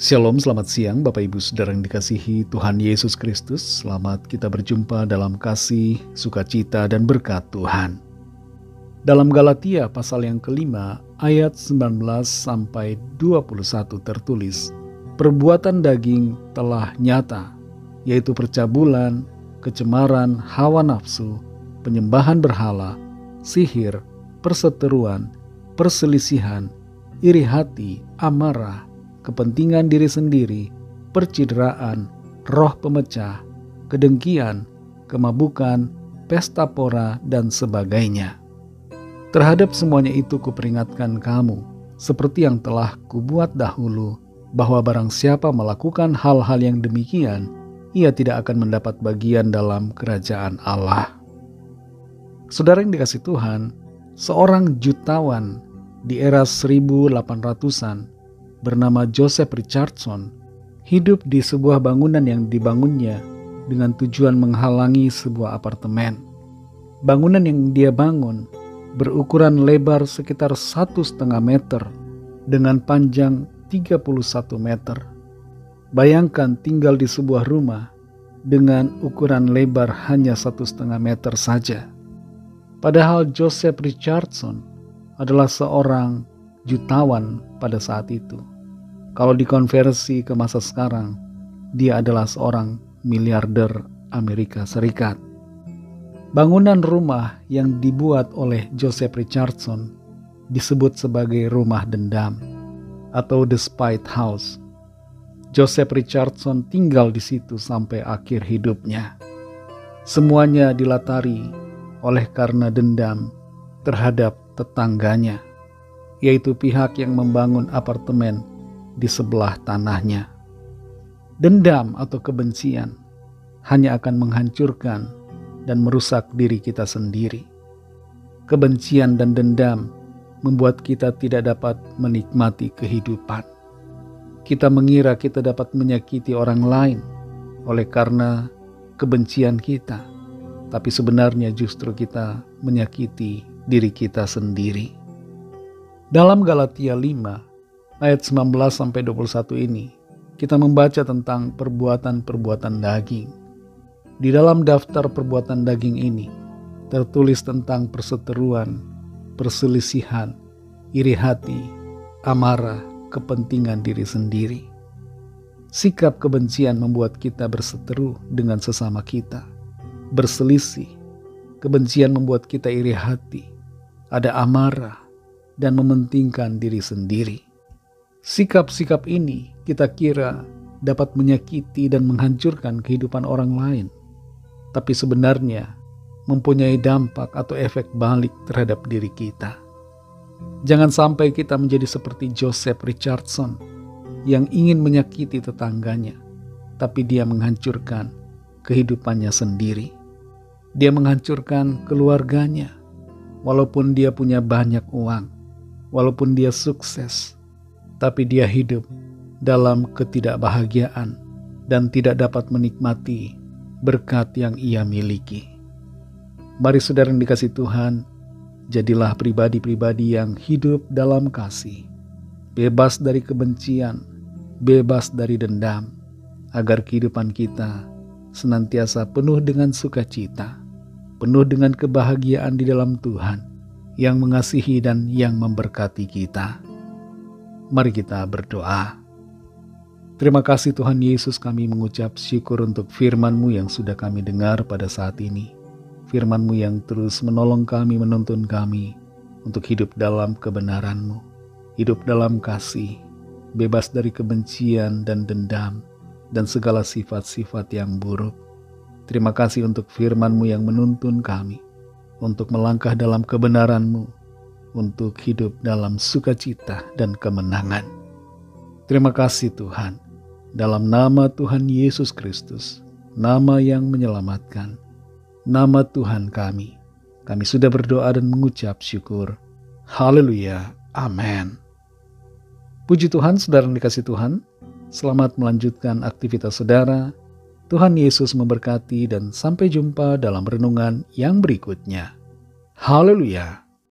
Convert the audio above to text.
Shalom, selamat siang Bapak Ibu Saudara yang dikasihi Tuhan Yesus Kristus. Selamat kita berjumpa dalam kasih, sukacita, dan berkat Tuhan. Dalam Galatia pasal yang kelima, ayat 19-21 tertulis, perbuatan daging telah nyata, yaitu percabulan, kecemaran, hawa nafsu, penyembahan berhala, sihir, perseteruan, perselisihan, iri hati, amarah, kepentingan diri sendiri, percideraan, roh pemecah, kedengkian, kemabukan, pesta pora, dan sebagainya. Terhadap semuanya itu kuperingatkan kamu, seperti yang telah kubuat dahulu, bahwa barang siapa melakukan hal-hal yang demikian, ia tidak akan mendapat bagian dalam kerajaan Allah. Saudara yang dikasihi Tuhan, seorang jutawan di era 1800-an bernama Joseph Richardson hidup di sebuah bangunan yang dibangunnya dengan tujuan menghalangi sebuah apartemen. Bangunan yang dia bangun berukuran lebar sekitar 1,5 meter dengan panjang 31 meter. Bayangkan tinggal di sebuah rumah dengan ukuran lebar hanya 1,5 meter saja. Padahal Joseph Richardson adalah seorang jutawan pada saat itu. Kalau dikonversi ke masa sekarang, dia adalah seorang miliarder Amerika Serikat. Bangunan rumah yang dibuat oleh Joseph Richardson disebut sebagai rumah dendam atau The Spite House. Joseph Richardson tinggal di situ sampai akhir hidupnya. Semuanya dilatari oleh karena dendam terhadap tetangganya, yaitu pihak yang membangun apartemen di sebelah tanahnya. Dendam atau kebencian hanya akan menghancurkan dan merusak diri kita sendiri. Kebencian dan dendam membuat kita tidak dapat menikmati kehidupan. Kita mengira kita dapat menyakiti orang lain oleh karena kebencian kita, tapi sebenarnya justru kita menyakiti diri kita sendiri. Dalam Galatia 5 ayat 19-21 ini, kita membaca tentang perbuatan-perbuatan daging. Di dalam daftar perbuatan daging ini, tertulis tentang perseteruan, perselisihan, iri hati, amarah, kepentingan diri sendiri. Sikap kebencian membuat kita berseteru dengan sesama kita, berselisih. Kebencian membuat kita iri hati, ada amarah, dan mementingkan diri sendiri. Sikap-sikap ini kita kira dapat menyakiti dan menghancurkan kehidupan orang lain, tapi sebenarnya mempunyai dampak atau efek balik terhadap diri kita. Jangan sampai kita menjadi seperti Joseph Richardson yang ingin menyakiti tetangganya, tapi dia menghancurkan kehidupannya sendiri. Dia menghancurkan keluarganya, walaupun dia punya banyak uang, walaupun dia sukses, tapi dia hidup dalam ketidakbahagiaan dan tidak dapat menikmati berkat yang ia miliki. Mari saudara yang dikasihi Tuhan, jadilah pribadi-pribadi yang hidup dalam kasih, bebas dari kebencian, bebas dari dendam, agar kehidupan kita senantiasa penuh dengan sukacita, penuh dengan kebahagiaan di dalam Tuhan yang mengasihi dan yang memberkati kita. Mari kita berdoa. Terima kasih Tuhan Yesus, kami mengucap syukur untuk firman-Mu yang sudah kami dengar pada saat ini. Firman-Mu yang terus menolong kami, menuntun kami untuk hidup dalam kebenaran-Mu, hidup dalam kasih, bebas dari kebencian dan dendam, dan segala sifat-sifat yang buruk. Terima kasih untuk firman-Mu yang menuntun kami untuk melangkah dalam kebenaran-Mu, untuk hidup dalam sukacita dan kemenangan. Terima kasih Tuhan, dalam nama Tuhan Yesus Kristus, nama yang menyelamatkan, nama Tuhan kami sudah berdoa dan mengucap syukur. Haleluya, amin. Puji Tuhan, saudara yang dikasihi Tuhan, selamat melanjutkan aktivitas saudara. Tuhan Yesus memberkati dan sampai jumpa dalam renungan yang berikutnya. Haleluya.